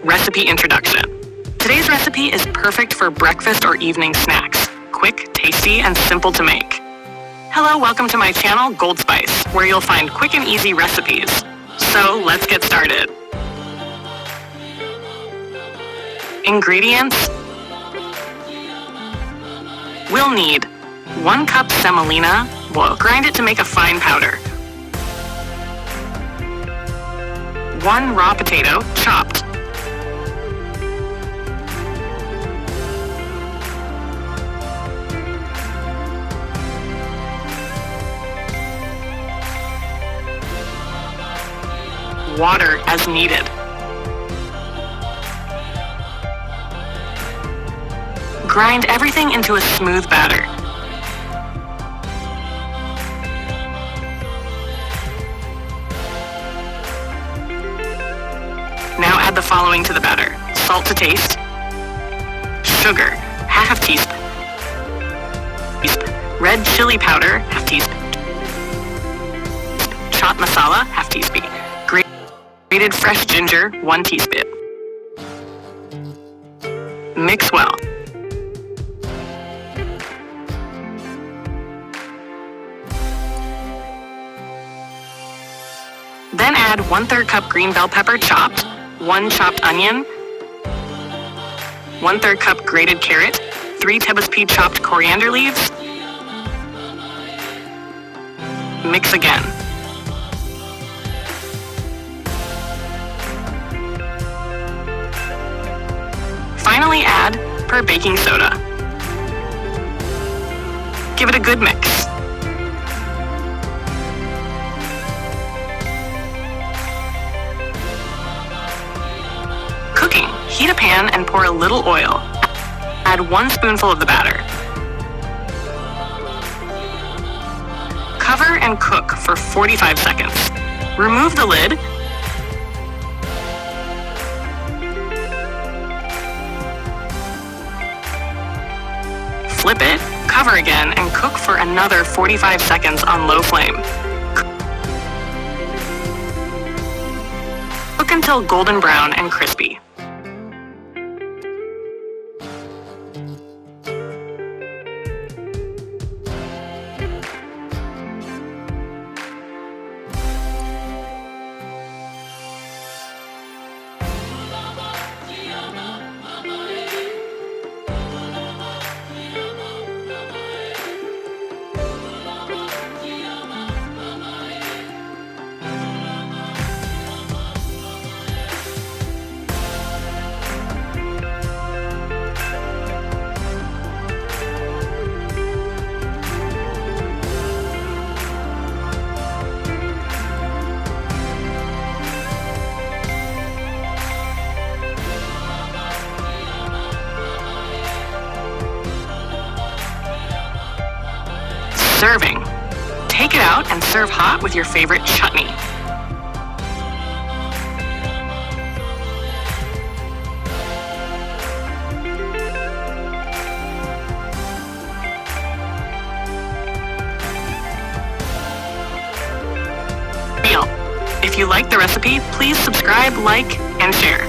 Recipe introduction. Today's recipe is perfect for breakfast or evening snacks. Quick, tasty, and simple to make. Hello, welcome to my channel, Gold Spice, where you'll find quick and easy recipes. So let's get started. Ingredients. We'll need 1 cup semolina. We'll grind it to make a fine powder. 1 raw potato, chopped. 1 water as needed. Grind everything into a smooth batter. Now add the following to the batter. Salt to taste. Sugar, half teaspoon. Red chili powder, half teaspoon. Chaat masala, half teaspoon. Grated fresh ginger, 1 teaspoon. Mix well. Then add 1/3 cup green bell pepper chopped, 1 chopped onion, 1/3 cup grated carrot, 3 tablespoons chopped coriander leaves. Mix again. Finally add per baking soda. Give it a good mix. Cooking. Heat a pan and pour a little oil. Add 1 spoonful of the batter. Cover and cook for 45 seconds. Remove the lid. Flip it, cover again, and cook for another 45 seconds on low flame. Cook until golden brown and crispy. Serving. Take it out and serve hot with your favorite chutney. If you like the recipe, please subscribe, like, and share.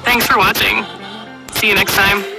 Thanks for watching. See you next time.